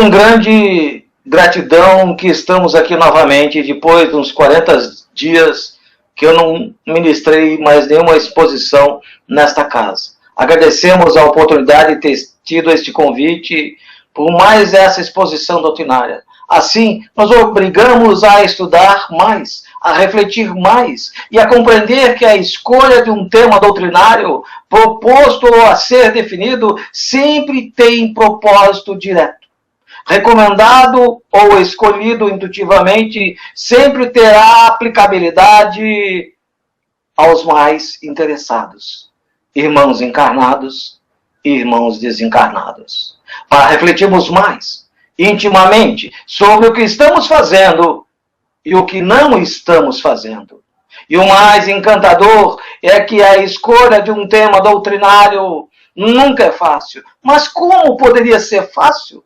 com grande gratidão que estamos aqui novamente, depois de uns 40 dias que eu não ministrei mais nenhuma exposição nesta casa. Agradecemos a oportunidade de ter tido este convite por mais essa exposição doutrinária. Assim, nos obrigamos a estudar mais, a refletir mais e a compreender que a escolha de um tema doutrinário proposto a ser definido sempre tem propósito direto. Recomendado ou escolhido intuitivamente sempre terá aplicabilidade aos mais interessados, irmãos encarnados e irmãos desencarnados. Para refletirmos mais, intimamente, sobre o que estamos fazendo e o que não estamos fazendo. E o mais encantador é que a escolha de um tema doutrinário nunca é fácil. Mas como poderia ser fácil?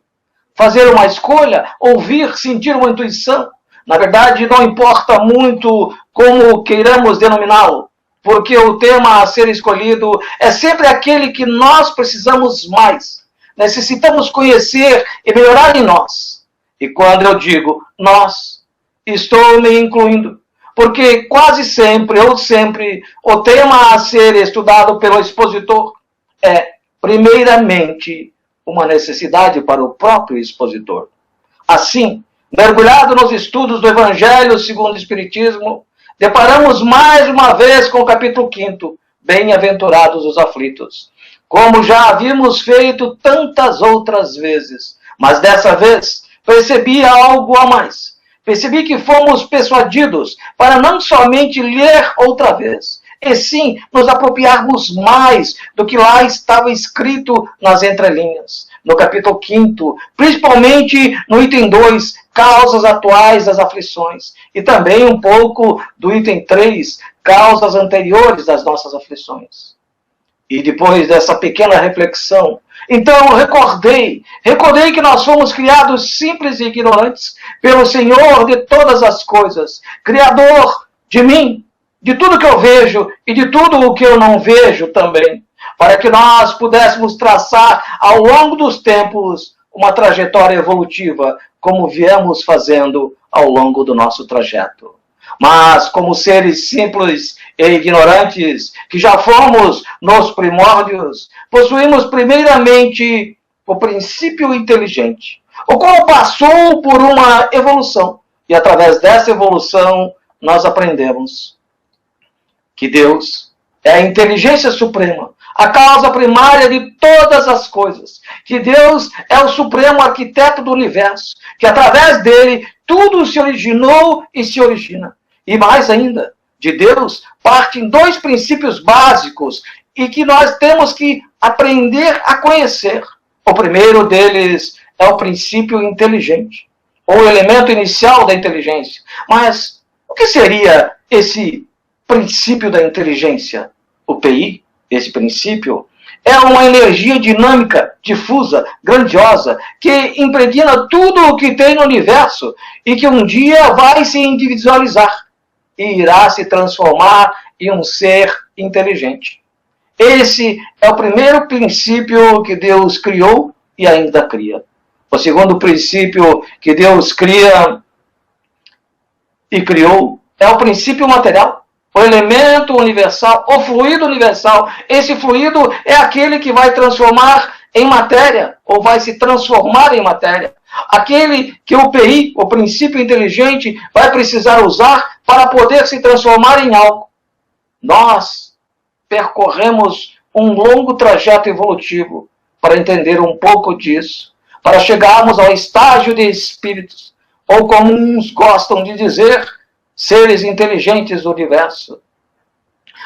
Fazer uma escolha, ouvir, sentir uma intuição. Na verdade, não importa muito como queiramos denominá-lo, porque o tema a ser escolhido é sempre aquele que nós precisamos mais. Necessitamos conhecer e melhorar em nós. E quando eu digo nós, estou me incluindo, porque quase sempre ou sempre o tema a ser estudado pelo expositor é, primeiramente, uma necessidade para o próprio expositor. Assim, mergulhado nos estudos do Evangelho segundo o Espiritismo, deparamos mais uma vez com o capítulo 5º, Bem-aventurados os aflitos, como já havíamos feito tantas outras vezes, mas dessa vez percebi algo a mais. Percebi que fomos persuadidos para não somente ler outra vez, e sim nos apropriarmos mais do que lá estava escrito nas entrelinhas. No capítulo 5º, principalmente no item 2, causas atuais das aflições, e também um pouco do item 3, causas anteriores das nossas aflições. E depois dessa pequena reflexão, então recordei que nós fomos criados simples e ignorantes pelo Senhor de todas as coisas, Criador de mim, de tudo que eu vejo e de tudo o que eu não vejo também, para que nós pudéssemos traçar ao longo dos tempos uma trajetória evolutiva, como viemos fazendo ao longo do nosso trajeto. Mas, como seres simples e ignorantes, que já fomos nos primórdios, possuímos primeiramente o princípio inteligente, o qual passou por uma evolução, e através dessa evolução nós aprendemos que Deus é a inteligência suprema, a causa primária de todas as coisas, que Deus é o supremo arquiteto do universo, que através dele tudo se originou e se origina. E mais ainda, de Deus partem dois princípios básicos e que nós temos que aprender a conhecer. O primeiro deles é o princípio inteligente, ou o elemento inicial da inteligência. Mas o que seria esse princípio da inteligência? O PI, esse princípio, é uma energia dinâmica, difusa, grandiosa, que impregna tudo o que tem no universo e que um dia vai se individualizar e irá se transformar em um ser inteligente. Esse é o primeiro princípio que Deus criou e ainda cria. O segundo princípio que Deus cria e criou é o princípio material, o elemento universal, o fluido universal. Esse fluido é aquele que vai transformar em matéria, ou vai se transformar em matéria. Aquele que o PI, o princípio inteligente, vai precisar usar para poder se transformar em algo. Nós percorremos um longo trajeto evolutivo para entender um pouco disso, para chegarmos ao estágio de espíritos, ou como uns gostam de dizer, seres inteligentes do universo.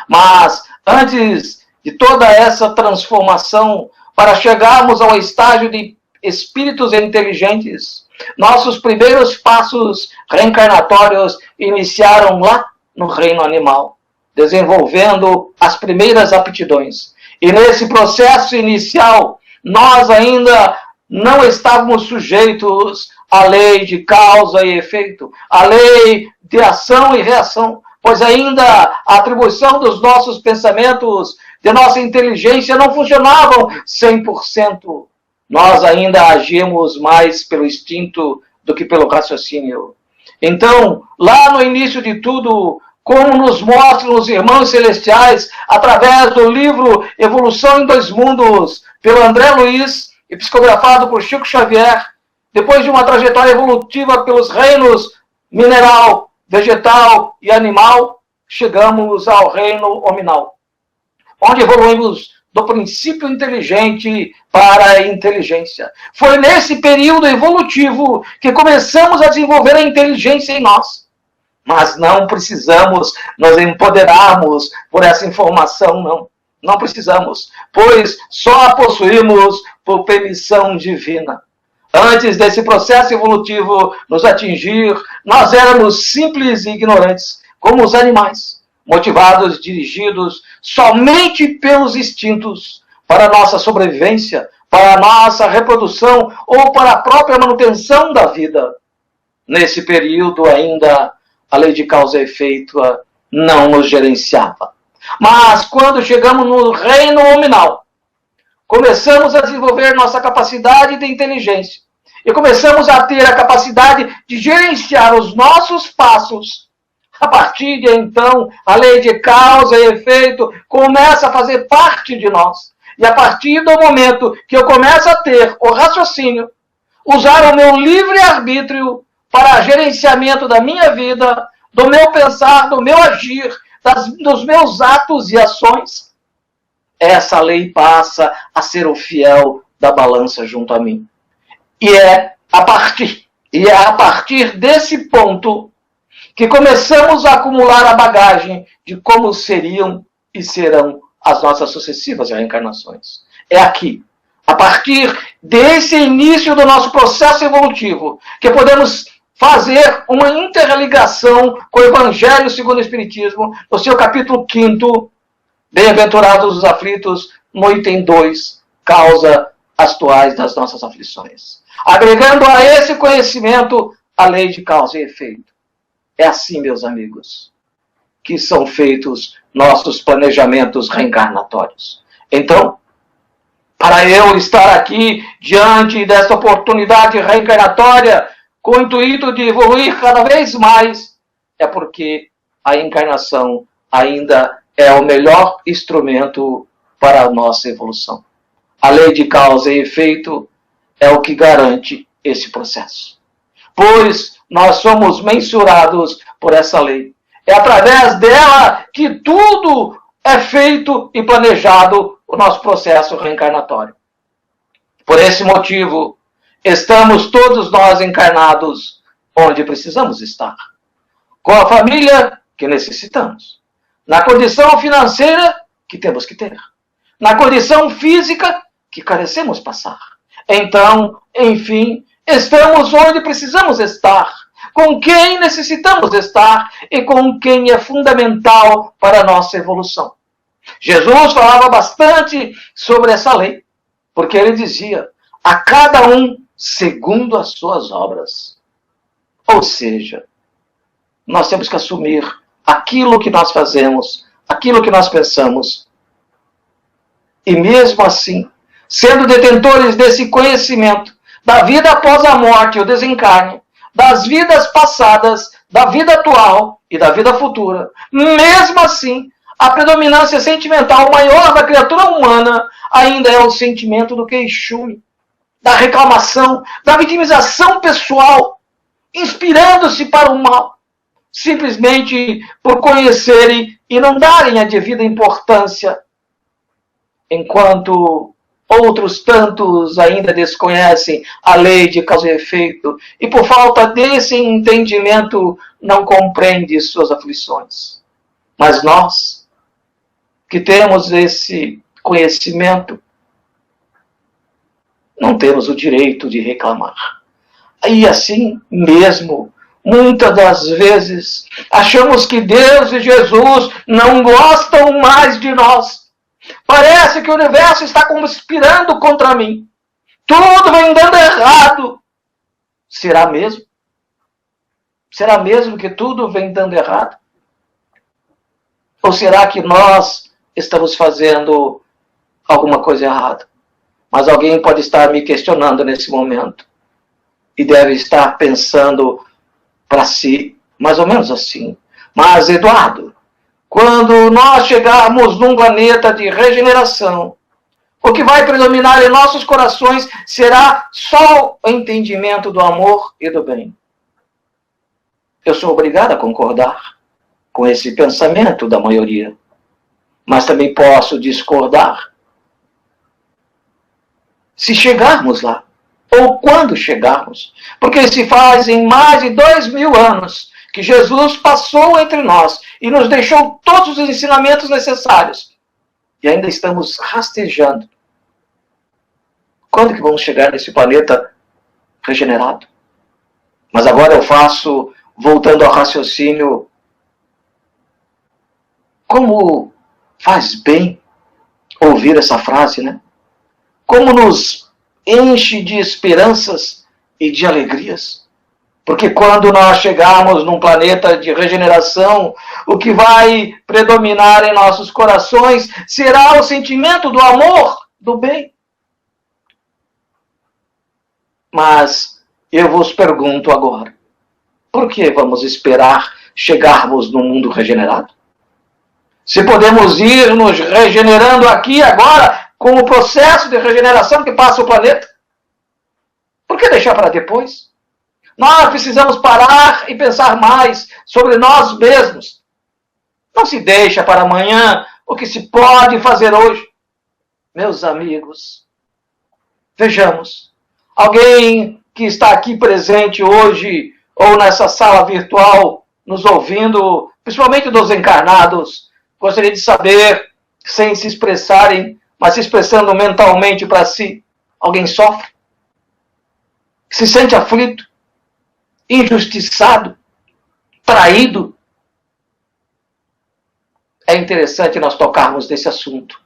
Mas antes de toda essa transformação, para chegarmos ao estágio de espíritos inteligentes, nossos primeiros passos reencarnatórios iniciaram lá no reino animal, desenvolvendo as primeiras aptidões. E nesse processo inicial, nós ainda não estávamos sujeitos à lei de causa e efeito, à lei de ação e reação, pois ainda a atribuição dos nossos pensamentos, de nossa inteligência, não funcionavam 100%. nós ainda agimos mais pelo instinto do que pelo raciocínio. Então, lá no início de tudo, como nos mostram os irmãos celestiais, através do livro Evolução em Dois Mundos, pelo André Luiz, e psicografado por Chico Xavier, depois de uma trajetória evolutiva pelos reinos mineral, vegetal e animal, chegamos ao reino hominal, onde evoluímos do princípio inteligente para a inteligência. Foi nesse período evolutivo que começamos a desenvolver a inteligência em nós. Mas não precisamos nos empoderarmos por essa informação, não. Não precisamos, pois só a possuímos por permissão divina. Antes desse processo evolutivo nos atingir, nós éramos simples e ignorantes, como os animais, motivados, dirigidos somente pelos instintos, para a nossa sobrevivência, para a nossa reprodução ou para a própria manutenção da vida. Nesse período ainda, a lei de causa e efeito não nos gerenciava. Mas quando chegamos no reino hominal, começamos a desenvolver nossa capacidade de inteligência e começamos a ter a capacidade de gerenciar os nossos passos. A partir de então, a lei de causa e efeito começa a fazer parte de nós. E a partir do momento que eu começo a ter o raciocínio, usar o meu livre-arbítrio para gerenciamento da minha vida, do meu pensar, do meu agir, dos meus atos e ações, essa lei passa a ser o fiel da balança junto a mim. E é a partir desse ponto que começamos a acumular a bagagem de como seriam e serão as nossas sucessivas reencarnações. É aqui, a partir desse início do nosso processo evolutivo, que podemos fazer uma interligação com o Evangelho segundo o Espiritismo, no seu capítulo 5º, Bem-aventurados os aflitos, no item 2, causa atuais das nossas aflições. Agregando a esse conhecimento a lei de causa e efeito. É assim, meus amigos, que são feitos nossos planejamentos reencarnatórios. Então, para eu estar aqui diante desta oportunidade reencarnatória, com o intuito de evoluir cada vez mais, é porque a encarnação ainda é o melhor instrumento para a nossa evolução. A lei de causa e efeito é o que garante esse processo. Pois nós somos mensurados por essa lei. É através dela que tudo é feito e planejado o nosso processo reencarnatório. Por esse motivo, estamos todos nós encarnados onde precisamos estar. Com a família que necessitamos. Na condição financeira que temos que ter. Na condição física que carecemos passar. Então, enfim, estamos onde precisamos estar. Com quem necessitamos estar e com quem é fundamental para a nossa evolução. Jesus falava bastante sobre essa lei, porque ele dizia, a cada um segundo as suas obras. Ou seja, nós temos que assumir aquilo que nós fazemos, aquilo que nós pensamos. E mesmo assim, sendo detentores desse conhecimento, da vida após a morte, o desencarne, das vidas passadas, da vida atual e da vida futura, mesmo assim, a predominância sentimental maior da criatura humana ainda é o sentimento do queixume, da reclamação, da vitimização pessoal, inspirando-se para o mal, simplesmente por conhecerem e não darem a devida importância, enquanto outros tantos ainda desconhecem a lei de causa e efeito e por falta desse entendimento não compreendem suas aflições. Mas nós, que temos esse conhecimento, não temos o direito de reclamar. E assim mesmo, muitas das vezes, achamos que Deus e Jesus não gostam mais de nós. Parece que o universo está conspirando contra mim. Tudo vem dando errado. Será mesmo? Será mesmo que tudo vem dando errado? Ou será que nós estamos fazendo alguma coisa errada? Mas alguém pode estar me questionando nesse momento e deve estar pensando para si, mais ou menos assim: mas, Eduardo, quando nós chegarmos num planeta de regeneração, o que vai predominar em nossos corações será só o entendimento do amor e do bem. Eu sou obrigado a concordar com esse pensamento da maioria, mas também posso discordar. Se chegarmos lá, ou quando chegarmos, porque se fazem mais de 2000 anos que Jesus passou entre nós e nos deixou todos os ensinamentos necessários, e ainda estamos rastejando. Quando que vamos chegar nesse planeta regenerado? Mas agora eu faço, voltando ao raciocínio, como faz bem ouvir essa frase, né? Como nos enche de esperanças e de alegrias. Porque quando nós chegarmos num planeta de regeneração, o que vai predominar em nossos corações será o sentimento do amor, do bem. Mas eu vos pergunto agora, por que vamos esperar chegarmos no mundo regenerado? Se podemos ir nos regenerando aqui agora, com o processo de regeneração que passa o planeta, por que deixar para depois? Nós precisamos parar e pensar mais sobre nós mesmos. Não se deixa para amanhã o que se pode fazer hoje. Meus amigos, vejamos, alguém que está aqui presente hoje ou nessa sala virtual nos ouvindo, principalmente dos encarnados, gostaria de saber, sem se expressarem, mas se expressando mentalmente para si, alguém sofre? Se sente aflito? Injustiçado? Traído? É interessante nós tocarmos nesse assunto.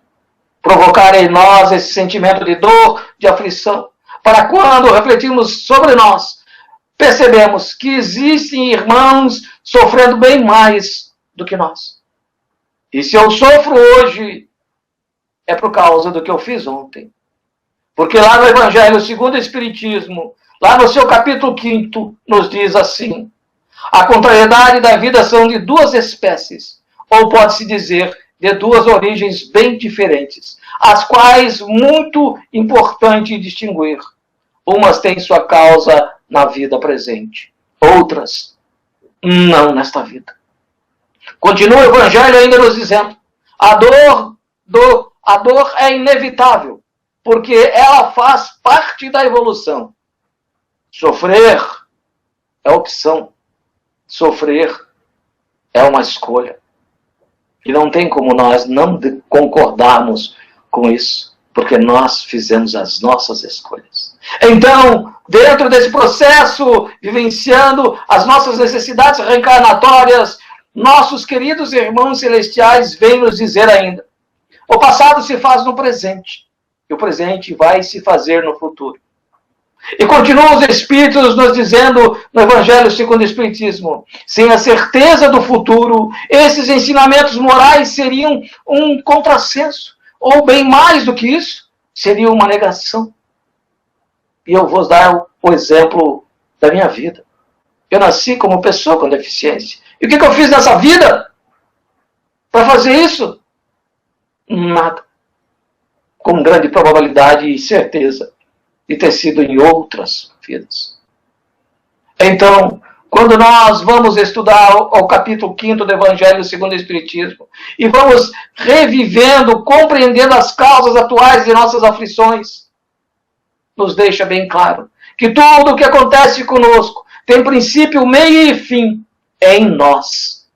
Provocar em nós esse sentimento de dor, de aflição, para quando refletirmos sobre nós, percebemos que existem irmãos sofrendo bem mais do que nós. E se eu sofro hoje, é por causa do que eu fiz ontem. Porque lá no Evangelho segundo o Espiritismo, lá no seu capítulo 5, nos diz assim: a contrariedade da vida são de duas espécies, ou pode-se dizer, de duas origens bem diferentes, as quais muito importante distinguir. Umas têm sua causa na vida presente, outras não nesta vida. Continua o Evangelho ainda nos dizendo: a dor é inevitável, porque ela faz parte da evolução. Sofrer é opção. Sofrer é uma escolha. E não tem como nós não concordarmos com isso, porque nós fizemos as nossas escolhas. Então, dentro desse processo, vivenciando as nossas necessidades reencarnatórias, nossos queridos irmãos celestiais vêm nos dizer ainda: o passado se faz no presente, e o presente vai se fazer no futuro. E continuam os Espíritos nos dizendo no Evangelho segundo o Espiritismo: sem a certeza do futuro, esses ensinamentos morais seriam um contrassenso, ou bem mais do que isso, seria uma negação. E eu vou dar o exemplo da minha vida. Eu nasci como pessoa com deficiência. E o que eu fiz nessa vida para fazer isso? Nada. Com grande probabilidade e certeza de ter sido em outras vidas. Então, quando nós vamos estudar o capítulo 5 do Evangelho segundo o Espiritismo e vamos revivendo, compreendendo as causas atuais de nossas aflições, nos deixa bem claro que tudo o que acontece conosco tem princípio, meio e fim em nós.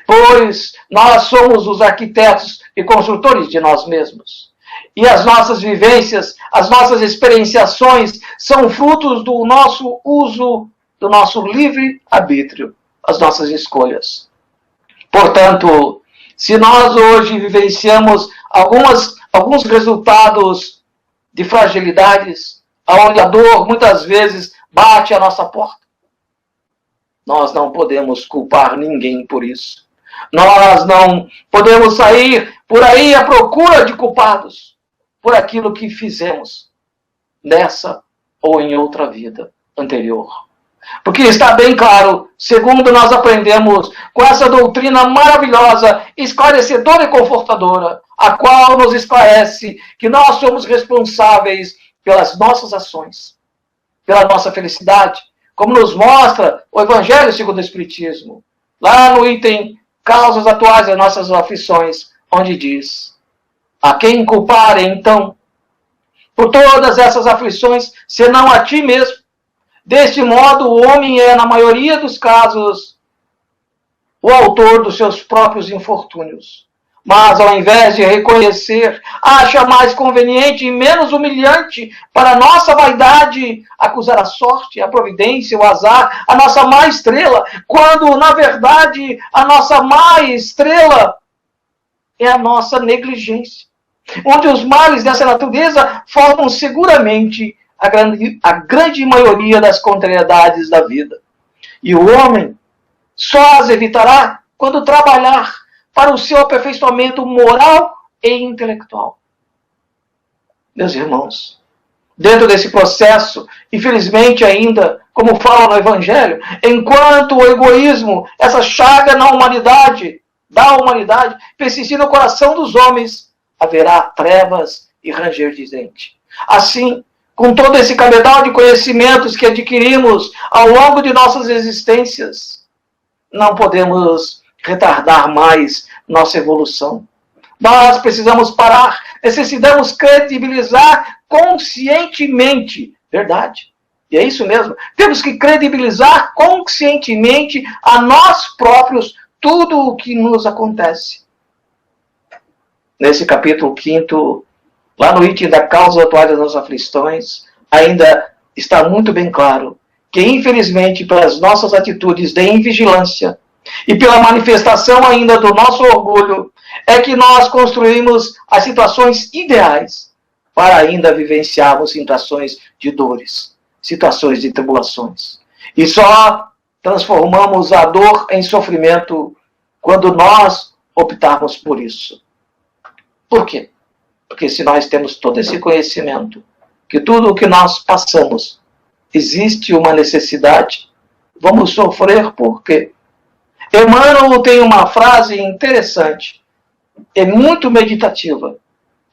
Pois nós somos os arquitetos e construtores de nós mesmos. E as nossas vivências, as nossas experienciações são frutos do nosso uso, do nosso livre-arbítrio, as nossas escolhas. Portanto, se nós hoje vivenciamos alguns resultados de fragilidades, onde a dor muitas vezes bate à nossa porta, nós não podemos culpar ninguém por isso. Nós não podemos sair por aí à procura de culpados. por aquilo que fizemos nessa ou em outra vida anterior. Porque está bem claro, segundo nós aprendemos com essa doutrina maravilhosa, esclarecedora e confortadora, a qual nos esclarece que nós somos responsáveis pelas nossas ações, pela nossa felicidade, como nos mostra o Evangelho segundo o Espiritismo, lá no item Causas Atuais das Nossas Aflições, onde diz: a quem culpar, então, por todas essas aflições, senão a ti mesmo. Deste modo, o homem é, na maioria dos casos, o autor dos seus próprios infortúnios. Mas, ao invés de reconhecer, acha mais conveniente e menos humilhante para a nossa vaidade acusar a sorte, a providência, o azar, a nossa má estrela, quando, na verdade, a nossa má estrela é a nossa negligência, onde os males dessa natureza formam seguramente a grande maioria das contrariedades da vida. E o homem só as evitará quando trabalhar para o seu aperfeiçoamento moral e intelectual. Meus irmãos, dentro desse processo, infelizmente ainda, como fala no Evangelho, enquanto o egoísmo, essa chaga na humanidade, da humanidade, persistir no coração dos homens, haverá trevas e ranger de dente. Assim, com todo esse cabedal de conhecimentos que adquirimos ao longo de nossas existências, não podemos retardar mais nossa evolução. Nós precisamos parar, necessitamos credibilizar conscientemente, verdade? E é isso mesmo, temos que credibilizar conscientemente a nós próprios tudo o que nos acontece. Nesse capítulo 5º, lá no item da causa atual das nossas aflições, ainda está muito bem claro que, infelizmente, pelas nossas atitudes de invigilância e pela manifestação ainda do nosso orgulho, é que nós construímos as situações ideais para ainda vivenciarmos situações de dores, situações de tribulações. E só transformamos a dor em sofrimento quando nós optarmos por isso. Por quê? Porque se nós temos todo esse conhecimento, que tudo o que nós passamos existe uma necessidade, vamos sofrer por quê? Emmanuel tem uma frase interessante, é muito meditativa.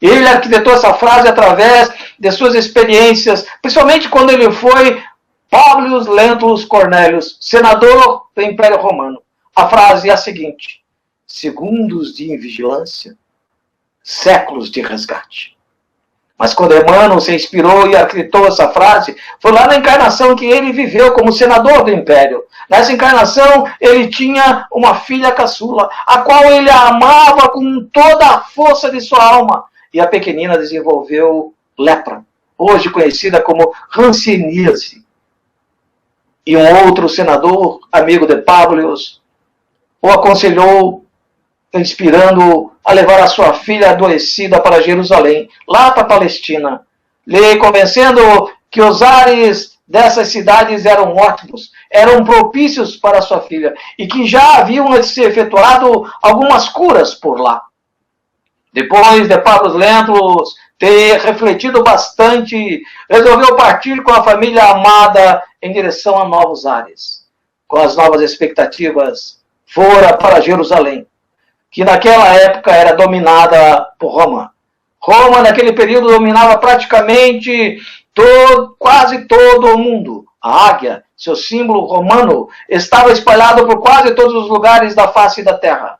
Ele arquitetou essa frase através de suas experiências, principalmente quando ele foi Publius Lentulus Cornelius, senador do Império Romano. A frase é a seguinte: segundos de invigilância, séculos de resgate. Mas quando Emmanuel se inspirou e arquitetou essa frase, foi lá na encarnação que ele viveu como senador do Império. Nessa encarnação, ele tinha uma filha caçula, a qual ele amava com toda a força de sua alma. E a pequenina desenvolveu lepra, hoje conhecida como hanseníase. E um outro senador, amigo de Publius, o aconselhou, inspirando a levar a sua filha adoecida para Jerusalém, lá para a Palestina, lhe convencendo que os ares dessas cidades eram ótimos, eram propícios para sua filha, e que já haviam se efetuado algumas curas por lá. Depois de Publius Lentulus ter refletido bastante, resolveu partir com a família amada em direção a novos ares. Com as novas expectativas, fora para Jerusalém, que naquela época era dominada por Roma. Roma, naquele período, dominava praticamente quase todo o mundo. A águia, seu símbolo romano, estava espalhado por quase todos os lugares da face da terra.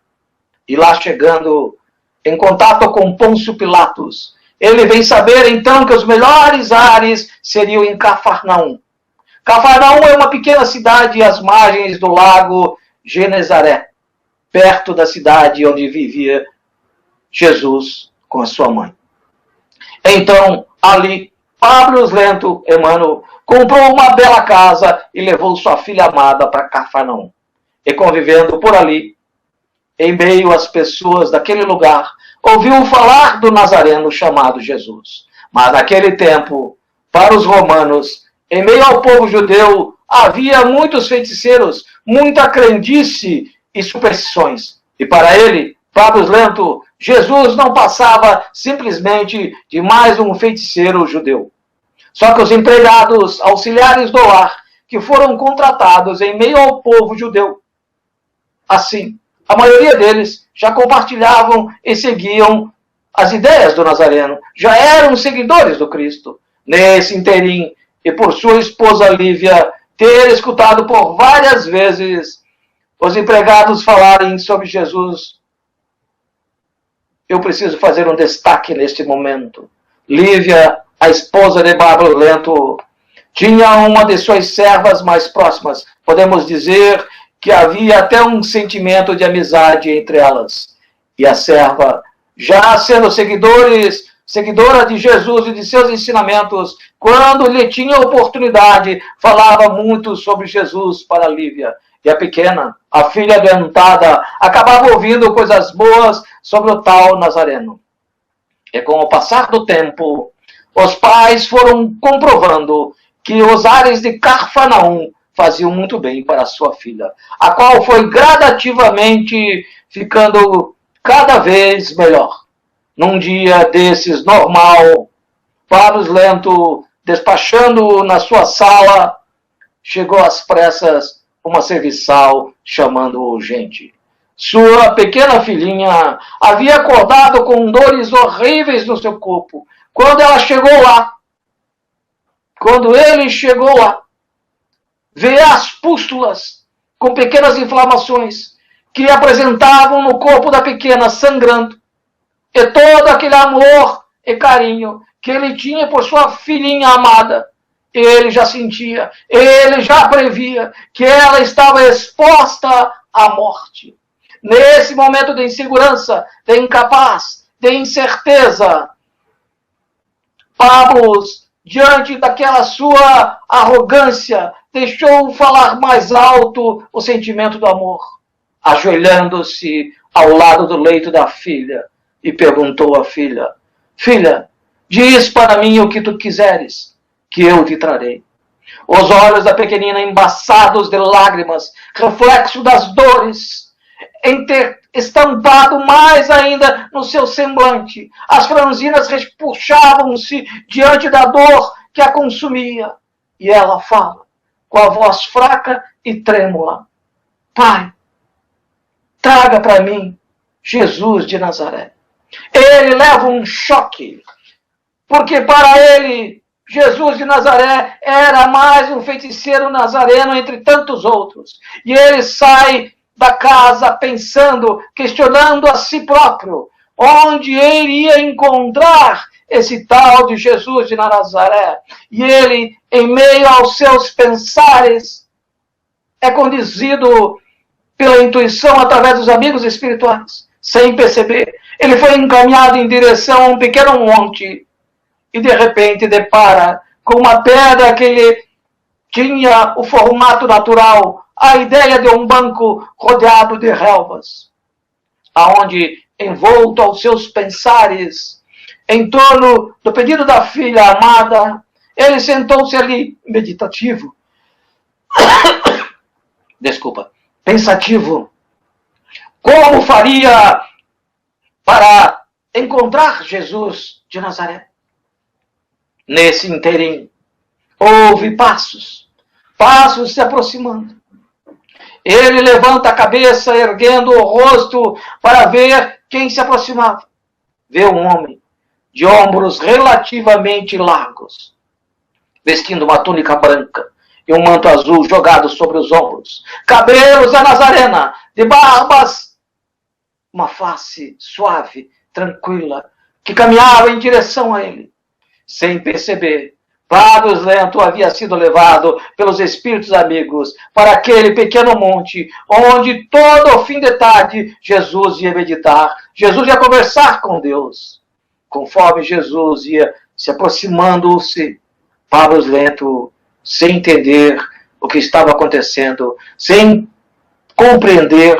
E lá chegando em contato com Pôncio Pilatos, ele vem saber então que os melhores ares seriam em Cafarnaum. Cafarnaum é uma pequena cidade às margens do lago Genezaré, perto da cidade onde vivia Jesus com a sua mãe. Então, ali, Publius Lentulus, Emmanuel, comprou uma bela casa e levou sua filha amada para Cafarnaum. E convivendo por ali, em meio às pessoas daquele lugar, ouviu falar do Nazareno chamado Jesus. Mas naquele tempo, para os romanos, em meio ao povo judeu, havia muitos feiticeiros, muita crendice e superstições. E para ele, Publius Lentulus, Jesus não passava simplesmente de mais um feiticeiro judeu. Só que os empregados auxiliares do lar, que foram contratados em meio ao povo judeu, assim, a maioria deles já compartilhavam e seguiam as ideias do Nazareno, já eram seguidores do Cristo. Nesse interim, e por sua esposa Lívia ter escutado por várias vezes os empregados falarem sobre Jesus, eu preciso fazer um destaque neste momento. Lívia, a esposa de Pablo Lento, tinha uma de suas servas mais próximas. Podemos dizer que havia até um sentimento de amizade entre elas. E a serva, já sendo seguidora de Jesus e de seus ensinamentos, quando lhe tinha oportunidade, falava muito sobre Jesus para Lívia. E a pequena, a filha adentada, acabava ouvindo coisas boas sobre o tal Nazareno. E com o passar do tempo, os pais foram comprovando que os ares de Cafarnaum faziam muito bem para a sua filha, a qual foi gradativamente ficando cada vez melhor. Num dia desses normal, Pablo Lento, despachando na sua sala, chegou às pressas uma serviçal chamando urgente. Sua pequena filhinha havia acordado com dores horríveis no seu corpo. Quando ele chegou lá, vê as pústulas com pequenas inflamações que apresentavam no corpo da pequena sangrando. E todo aquele amor e carinho que ele tinha por sua filhinha amada, ele já sentia, ele já previa que ela estava exposta à morte. Nesse momento de insegurança, de incapaz, de incerteza, Pablo, diante daquela sua arrogância, deixou falar mais alto o sentimento do amor, ajoelhando-se ao lado do leito da filha, e perguntou à filha: filha, diz para mim o que tu quiseres, que eu te trarei. Os olhos da pequenina embaçados de lágrimas, reflexo das dores, estampado mais ainda no seu semblante. As franzinas repuxavam-se diante da dor que a consumia. E ela fala, com a voz fraca e trêmula: Pai, traga para mim Jesus de Nazaré. Ele leva um choque, porque para ele, Jesus de Nazaré era mais um feiticeiro nazareno entre tantos outros. E ele sai da casa pensando, questionando a si próprio, onde ele iria encontrar esse tal de Jesus de Nazaré. E ele, em meio aos seus pensares, é conduzido pela intuição através dos amigos espirituais, sem perceber. Ele foi encaminhado em direção a um pequeno monte e de repente depara com uma pedra que ele tinha o formato natural, a ideia de um banco rodeado de relvas, aonde, envolto aos seus pensares, em torno do pedido da filha amada, ele sentou-se ali, meditativo, pensativo, como faria para encontrar Jesus de Nazaré. Nesse interim, houve passos se aproximando. Ele levanta a cabeça, erguendo o rosto para ver quem se aproximava. Vê um homem de ombros relativamente largos, vestindo uma túnica branca e um manto azul jogado sobre os ombros. Cabelos a nazarena, de barbas, uma face suave, tranquila, que caminhava em direção a ele. Sem perceber, Pablo Lento havia sido levado pelos espíritos amigos para aquele pequeno monte, onde todo o fim de tarde Jesus ia meditar, Jesus ia conversar com Deus. Conforme Jesus ia se aproximando-se, Pablo Lento, sem entender o que estava acontecendo, sem compreender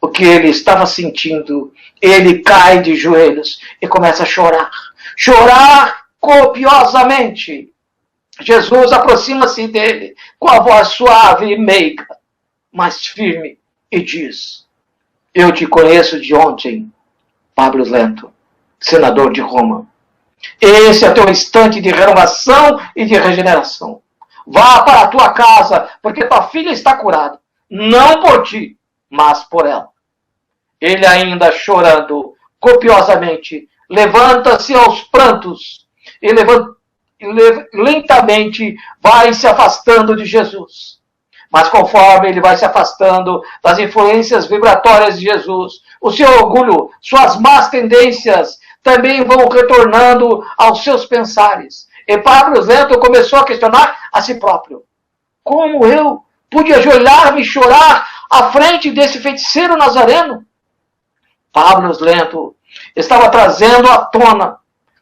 o que ele estava sentindo, ele cai de joelhos e começa a chorar. Chorar copiosamente. Jesus aproxima-se dele com a voz suave e meiga, mas firme, e diz: Eu te conheço de ontem, Pablo Lento, senador de Roma. Esse é o teu instante de renovação e de regeneração. Vá para a tua casa, porque tua filha está curada. Não por ti, mas por ela. Ele ainda chorando copiosamente, levanta-se aos prantos e lentamente vai se afastando de Jesus. Mas conforme ele vai se afastando das influências vibratórias de Jesus, o seu orgulho, suas más tendências também vão retornando aos seus pensares. E Pablo Lento começou a questionar a si próprio. Como eu pude ajoelhar-me e chorar à frente desse feiticeiro nazareno? Pablo Lento estava trazendo à tona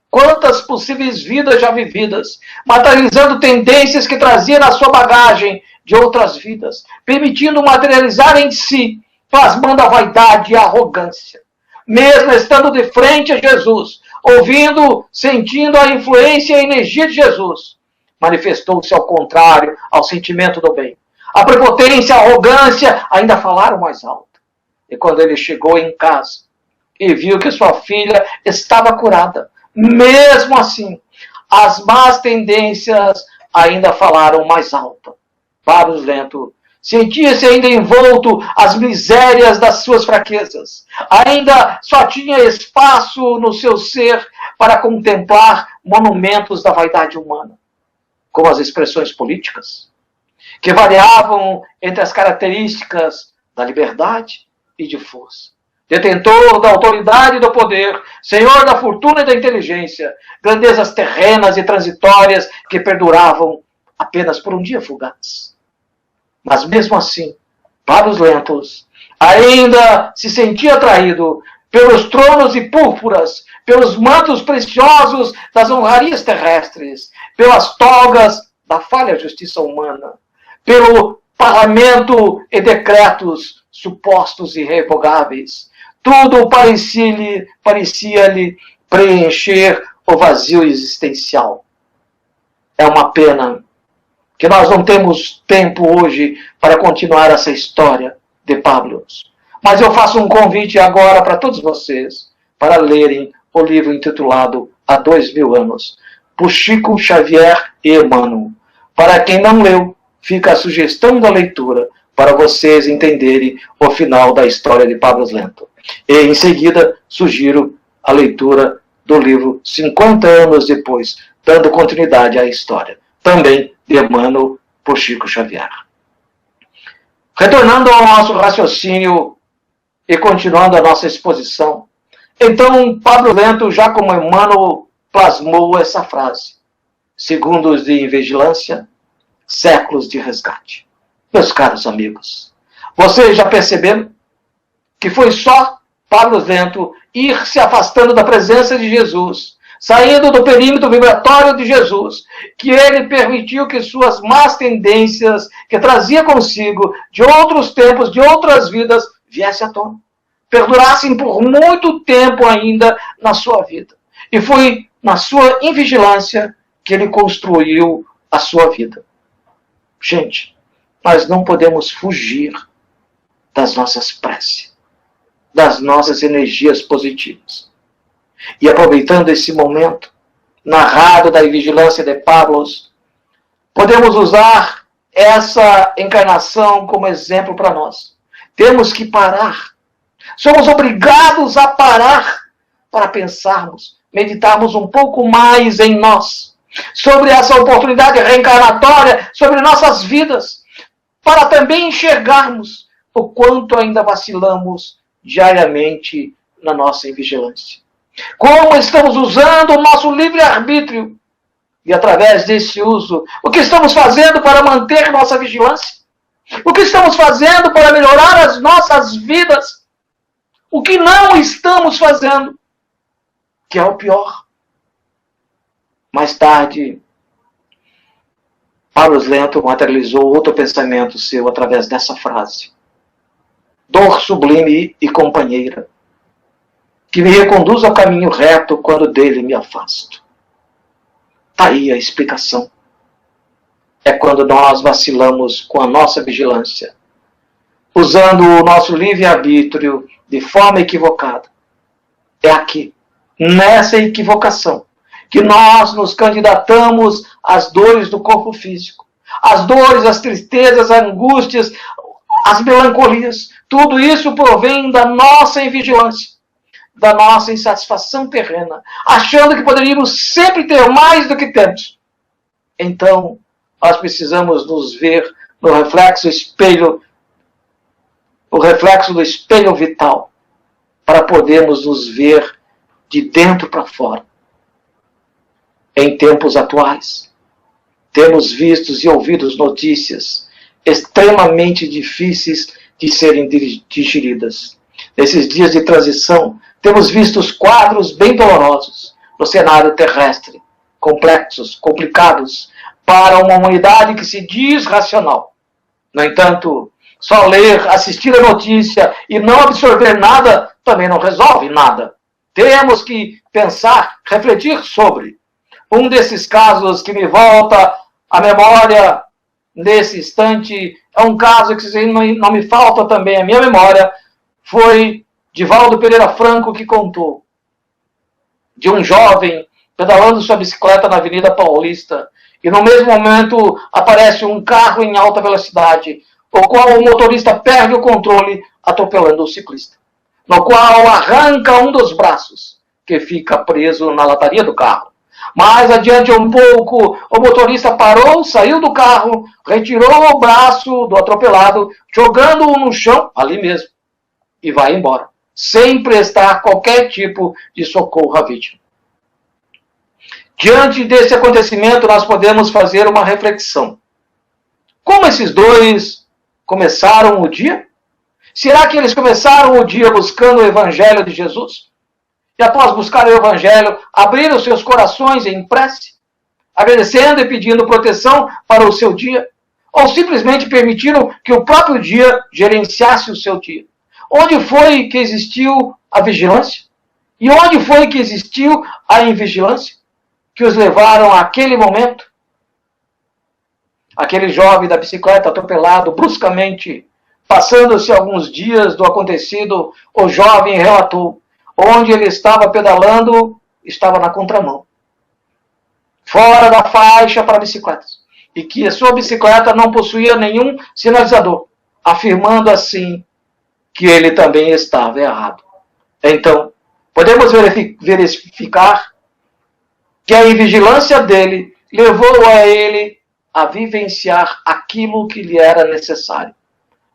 quantas possíveis vidas já vividas, materializando tendências que trazia na sua bagagem de outras vidas, permitindo materializar em si, plasmando a vaidade e a arrogância. Mesmo estando de frente a Jesus, ouvindo, sentindo a influência e a energia de Jesus, manifestou-se ao contrário ao sentimento do bem. A prepotência, a arrogância ainda falaram mais alto. E quando ele chegou em casa e viu que sua filha estava curada, mesmo assim, as más tendências ainda falaram mais alto. Pablo Lento sentia-se ainda envolto às misérias das suas fraquezas. Ainda só tinha espaço no seu ser para contemplar monumentos da vaidade humana, como as expressões políticas, que variavam entre as características da liberdade e de força. Detentor da autoridade e do poder, senhor da fortuna e da inteligência, grandezas terrenas e transitórias que perduravam apenas por um dia fugaz. Mas mesmo assim, Pablo Lento ainda se sentia atraído pelos tronos e púrpuras, pelos mantos preciosos das honrarias terrestres, pelas togas da falha justiça humana, pelo parlamento e decretos supostos irrevogáveis. Tudo parecia-lhe preencher o vazio existencial. É uma pena que nós não temos tempo hoje para continuar essa história de Pablo. Mas eu faço um convite agora para todos vocês para lerem o livro intitulado Há 2000 anos, por Chico Xavier e Emmanuel. Para quem não leu, fica a sugestão da leitura para vocês entenderem o final da história de Pablo Lento. E em seguida sugiro a leitura do livro 50 anos depois, dando continuidade à história, também de Emmanuel por Chico Xavier. Retornando ao nosso raciocínio e continuando a nossa exposição, então Pablo Lento, já como Emmanuel, plasmou essa frase: segundos de invigilância, séculos de resgate. Meus caros amigos, vocês já perceberam que foi só Pablo Lento ir se afastando da presença de Jesus, saindo do perímetro vibratório de Jesus, que ele permitiu que suas más tendências, que trazia consigo de outros tempos, de outras vidas, viessem à tona, perdurassem por muito tempo ainda na sua vida. E foi na sua invigilância que ele construiu a sua vida. Gente, nós não podemos fugir das nossas preces, das nossas energias positivas. E aproveitando esse momento narrado da vigilância de Pablo, podemos usar essa encarnação como exemplo para nós. Temos que parar. Somos obrigados a parar para pensarmos, meditarmos um pouco mais em nós, sobre essa oportunidade reencarnatória, sobre nossas vidas, para também enxergarmos o quanto ainda vacilamos diariamente na nossa invigilância. Como estamos usando o nosso livre-arbítrio e, através desse uso, o que estamos fazendo para manter nossa vigilância? O que estamos fazendo para melhorar as nossas vidas? O que não estamos fazendo? Que é o pior. Mais tarde, Pablo Lento materializou outro pensamento seu através dessa frase: dor sublime e companheira, que me reconduz ao caminho reto quando dele me afasto. Está aí a explicação. É quando nós vacilamos com a nossa vigilância, usando o nosso livre-arbítrio de forma equivocada. É aqui, nessa equivocação, que nós nos candidatamos às dores do corpo físico, às dores, às tristezas, às angústias, às melancolias. Tudo isso provém da nossa invigilância, da nossa insatisfação terrena, achando que poderíamos sempre ter mais do que temos. Então, nós precisamos nos ver no reflexo do espelho vital, para podermos nos ver de dentro para fora. Em tempos atuais, temos visto e ouvido notícias extremamente difíceis de serem digeridas. Nesses dias de transição, temos visto os quadros bem dolorosos no cenário terrestre, complexos, complicados, para uma humanidade que se diz racional. No entanto, só ler, assistir a notícia e não absorver nada também não resolve nada. Temos que pensar, refletir sobre. Um desses casos que me volta à memória nesse instante é um caso que não me falta também a minha memória, foi Divaldo Pereira Franco que contou de um jovem pedalando sua bicicleta na Avenida Paulista e no mesmo momento aparece um carro em alta velocidade, o qual o motorista perde o controle atropelando o ciclista, no qual arranca um dos braços, que fica preso na lataria do carro. Mais adiante um pouco, o motorista parou, saiu do carro, retirou o braço do atropelado, jogando-o no chão, ali mesmo, e vai embora, sem prestar qualquer tipo de socorro à vítima. Diante desse acontecimento, nós podemos fazer uma reflexão. Como esses dois começaram o dia? Será que eles começaram o dia buscando o Evangelho de Jesus? E após buscar o Evangelho, abriram seus corações em prece, agradecendo e pedindo proteção para o seu dia? Ou simplesmente permitiram que o próprio dia gerenciasse o seu dia? Onde foi que existiu a vigilância? E onde foi que existiu a invigilância que os levaram àquele momento? Aquele jovem da bicicleta atropelado bruscamente, passando-se alguns dias do acontecido, o jovem relatou: onde ele estava pedalando, estava na contramão, fora da faixa para bicicletas, e que a sua bicicleta não possuía nenhum sinalizador, afirmando assim que ele também estava errado. Então, podemos verificar que a invigilância dele levou a ele a vivenciar aquilo que lhe era necessário,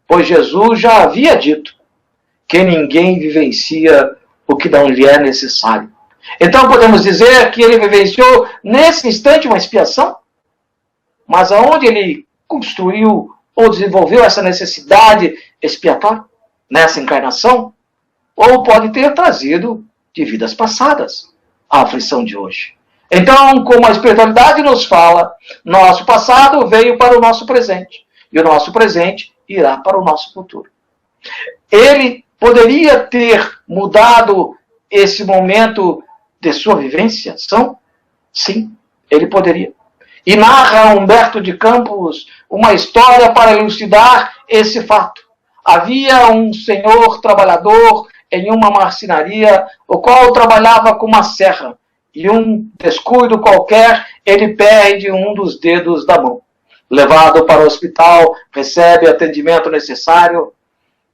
pois Jesus já havia dito que ninguém vivencia o que não lhe é necessário. Então podemos dizer que ele vivenciou nesse instante uma expiação? Mas aonde ele construiu ou desenvolveu essa necessidade expiatória? Nessa encarnação? Ou pode ter trazido de vidas passadas a aflição de hoje? Então, como a espiritualidade nos fala, nosso passado veio para o nosso presente, e o nosso presente irá para o nosso futuro. Ele poderia ter mudado esse momento de sua vivência? Sim, ele poderia. E narra Humberto de Campos uma história para elucidar esse fato. Havia um senhor trabalhador em uma marcenaria, o qual trabalhava com uma serra, e um descuido qualquer, ele perde um dos dedos da mão. Levado para o hospital, recebe o atendimento necessário.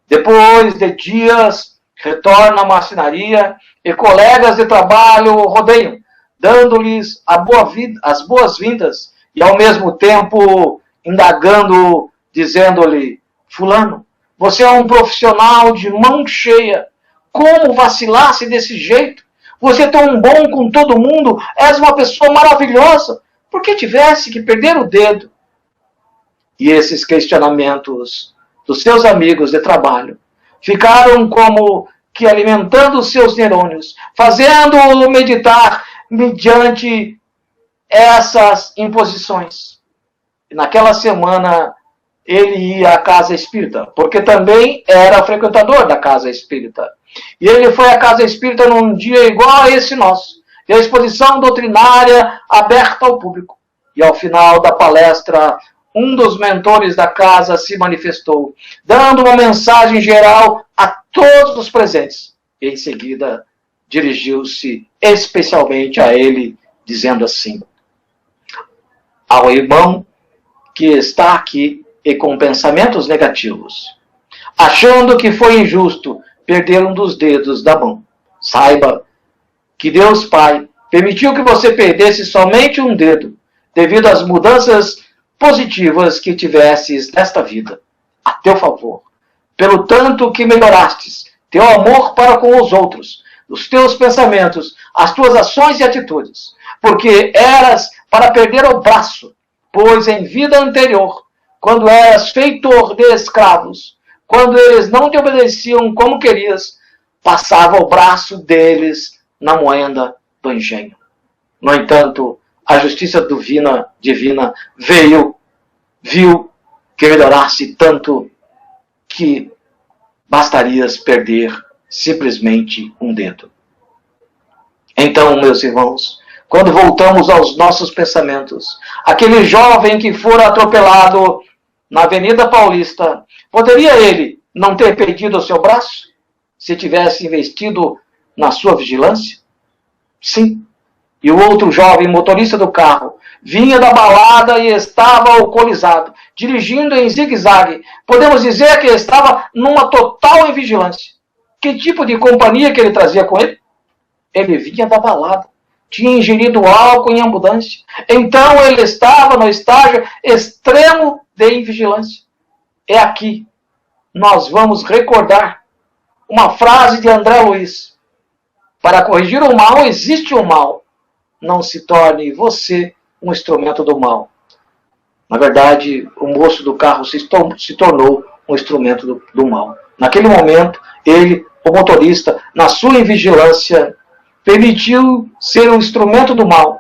Depois de dias, retorna à marcenaria e colegas de trabalho o rodeiam, dando-lhes as boas-vindas e ao mesmo tempo indagando, dizendo-lhe: fulano, você é um profissional de mão cheia, como vacilasse desse jeito? Você é tão bom com todo mundo, és uma pessoa maravilhosa, por que tivesse que perder o dedo? E esses questionamentos dos seus amigos de trabalho ficaram como que alimentando os seus neurônios, fazendo-o meditar mediante essas imposições. E naquela semana ele ia à casa espírita, porque também era frequentador da casa espírita. E ele foi à casa espírita num dia igual a esse nosso, e a exposição doutrinária aberta ao público. E ao final da palestra, um dos mentores da casa se manifestou, dando uma mensagem geral a todos os presentes. E em seguida, dirigiu-se especialmente a ele, dizendo assim: ao irmão que está aqui e com pensamentos negativos, achando que foi injusto perder um dos dedos da mão, saiba que Deus Pai permitiu que você perdesse somente um dedo, devido às mudanças positivas que tivesses nesta vida, a teu favor, pelo tanto que melhorastes teu amor para com os outros, os teus pensamentos, as tuas ações e atitudes, porque eras para perder o braço, pois em vida anterior, quando eras feitor de escravos, quando eles não te obedeciam como querias, passava o braço deles na moenda do engenho. No entanto, a justiça divina viu que melhorasse tanto que bastarias perder simplesmente um dedo. Então, meus irmãos, quando voltamos aos nossos pensamentos, aquele jovem que fora atropelado na Avenida Paulista, poderia ele não ter perdido o seu braço se tivesse investido na sua vigilância? Sim. E o outro jovem motorista do carro vinha da balada e estava alcoolizado, dirigindo em zigue-zague. Podemos dizer que estava numa total invigilância. Que tipo de companhia que ele trazia com ele? Ele vinha da balada, tinha ingerido álcool em abundância. Então ele estava no estágio extremo de invigilância. É aqui nós vamos recordar uma frase de André Luiz: para corrigir o mal existe o mal. Não se torne você um instrumento do mal. Na verdade, o moço do carro se tornou um instrumento do mal. Naquele momento, ele, o motorista, na sua invigilância, permitiu ser um instrumento do mal,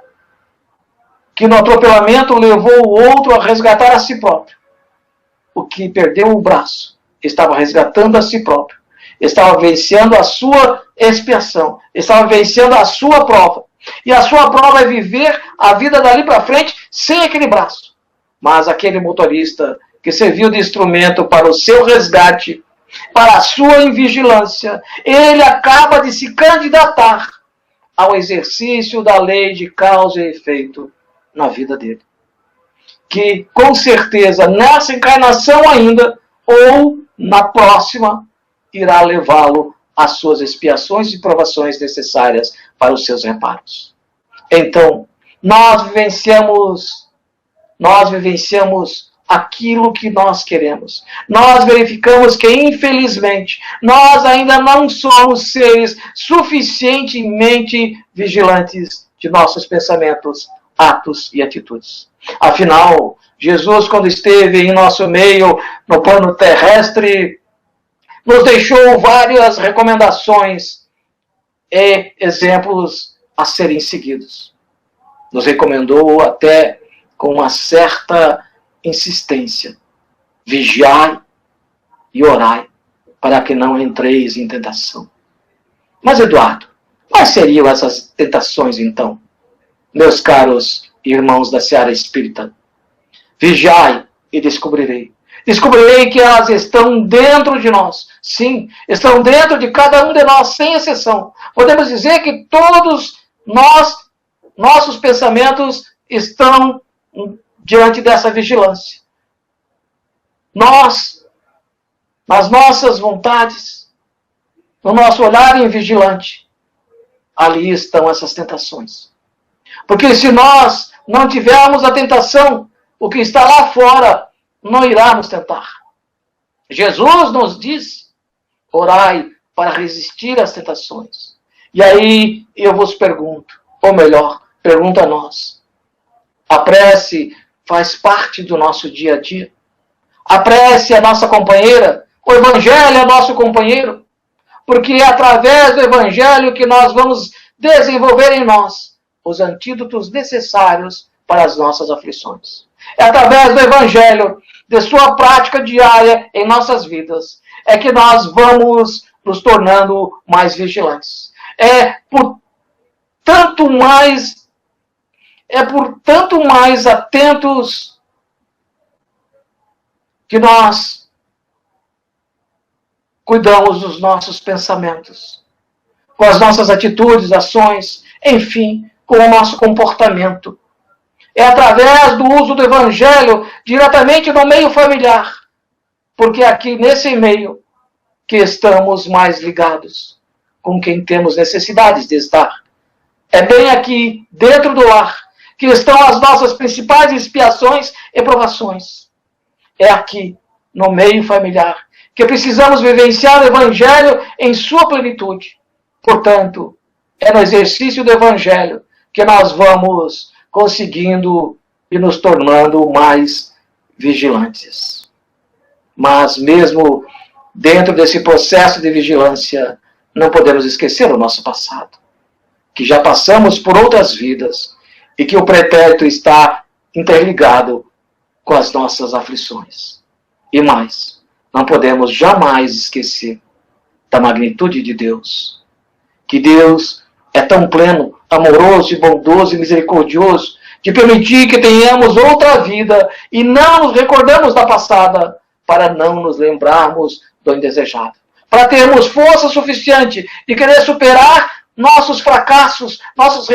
que no atropelamento levou o outro a resgatar a si próprio. O que perdeu o braço estava resgatando a si próprio, estava vencendo a sua expiação, estava vencendo a sua prova. E a sua prova é viver a vida dali para frente sem aquele braço. Mas aquele motorista que serviu de instrumento para o seu resgate, para a sua invigilância, ele acaba de se candidatar ao exercício da lei de causa e efeito na vida dele. Que, com certeza, nessa encarnação ainda, ou na próxima, irá levá-lo às suas expiações e provações necessárias para os seus reparos. Então, nós vivenciamos aquilo que nós queremos. Nós verificamos que, infelizmente, nós ainda não somos seres suficientemente vigilantes de nossos pensamentos, atos e atitudes. Afinal, Jesus, quando esteve em nosso meio, no plano terrestre, nos deixou várias recomendações e exemplos a serem seguidos. Nos recomendou até com uma certa insistência: vigiai e orai, para que não entreis em tentação. Mas, Eduardo, quais seriam essas tentações, então? Meus caros irmãos da Seara Espírita, vigiai e descobrirei. Descobrirei que elas estão dentro de nós. Sim, estão dentro de cada um de nós, sem exceção. Podemos dizer que todos nossos pensamentos estão diante dessa vigilância. Nós, nas nossas vontades, no nosso olhar invigilante, ali estão essas tentações. Porque se nós não tivermos a tentação, o que está lá fora não irá nos tentar. Jesus nos diz: orai para resistir às tentações. E aí eu vos pergunto, ou melhor, pergunto a nós: a prece faz parte do nosso dia a dia? A prece é a nossa companheira? O Evangelho é nosso companheiro? Porque é através do Evangelho que nós vamos desenvolver em nós os antídotos necessários para as nossas aflições. É através do Evangelho, de sua prática diária em nossas vidas, é que nós vamos nos tornando mais vigilantes. É por tanto mais atentos que nós cuidamos dos nossos pensamentos. com as nossas atitudes, ações, enfim, com o nosso comportamento. É através do uso do Evangelho diretamente no meio familiar, porque é aqui nesse meio que estamos mais ligados com quem temos necessidades de estar. É bem aqui, dentro do lar, que estão as nossas principais expiações e provações. É aqui, no meio familiar, que precisamos vivenciar o Evangelho em sua plenitude. Portanto, é no exercício do Evangelho que nós vamos conseguindo e nos tornando mais vigilantes. Mas mesmo dentro desse processo de vigilância, não podemos esquecer o nosso passado, que já passamos por outras vidas e que o pretérito está interligado com as nossas aflições. E mais, não podemos jamais esquecer da magnitude de Deus, que Deus é tão pleno, amoroso e bondoso e misericordioso de permitir que tenhamos outra vida e não nos recordamos da passada para não nos lembrarmos do indesejado. Para termos força suficiente de querer superar nossos fracassos, nossos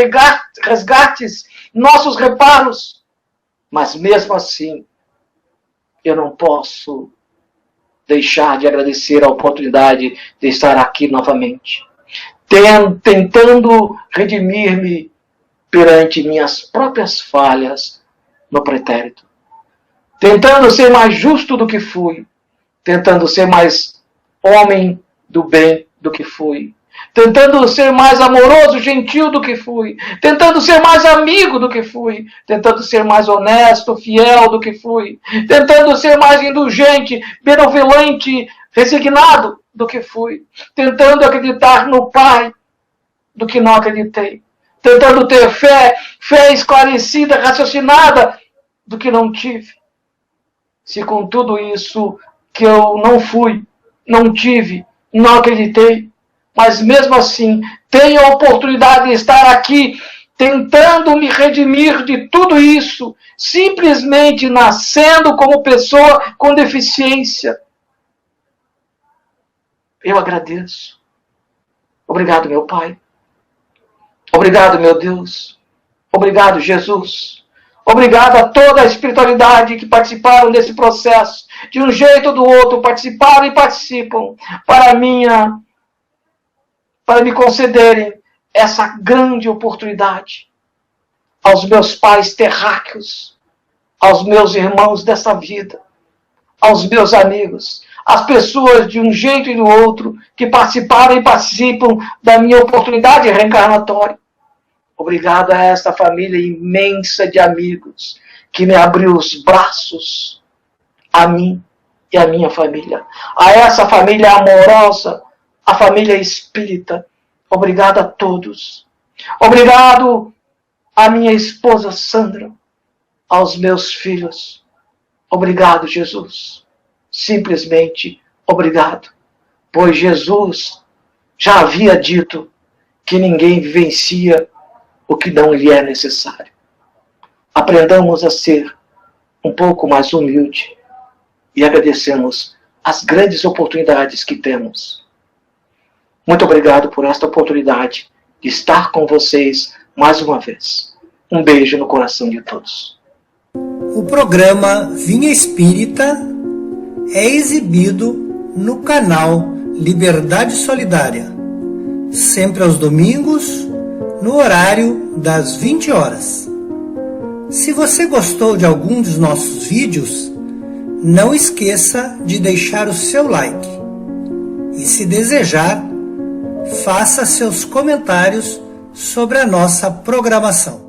resgates, nossos reparos. Mas mesmo assim, eu não posso deixar de agradecer a oportunidade de estar aqui novamente, tentando redimir-me perante minhas próprias falhas no pretérito, tentando ser mais justo do que fui, tentando ser mais homem do bem do que fui, tentando ser mais amoroso, gentil do que fui, tentando ser mais amigo do que fui, tentando ser mais honesto, fiel do que fui, tentando ser mais indulgente, benevolente, resignado do que fui, tentando acreditar no Pai do que não acreditei, tentando ter fé esclarecida, raciocinada do que não tive. Se com tudo isso que eu não fui, não tive, não acreditei, mas mesmo assim tenho a oportunidade de estar aqui tentando me redimir de tudo isso, simplesmente nascendo como pessoa com deficiência. Eu agradeço. Obrigado, meu Pai. Obrigado, meu Deus. Obrigado, Jesus. Obrigado a toda a espiritualidade que participaram desse processo, de um jeito ou do outro, participaram e participam, para me concederem essa grande oportunidade. Aos meus pais terráqueos, aos meus irmãos dessa vida, aos meus amigos, às pessoas de um jeito e do outro que participaram e participam da minha oportunidade reencarnatória. Obrigado a esta família imensa de amigos que me abriu os braços, a mim e a minha família. A essa família amorosa, a família espírita. Obrigado a todos. Obrigado à minha esposa Sandra, aos meus filhos. Obrigado, Jesus. Simplesmente obrigado. Pois Jesus já havia dito que ninguém vivencia o que não lhe é necessário. Aprendamos a ser um pouco mais humilde e agradecemos as grandes oportunidades que temos. Muito obrigado por esta oportunidade de estar com vocês mais uma vez. Um beijo no coração de todos. O programa Vinha Espírita é exibido no canal Liberdade Solidária, sempre aos domingos, no horário das 20 horas. Se você gostou de algum dos nossos vídeos, não esqueça de deixar o seu like. E se desejar, faça seus comentários sobre a nossa programação.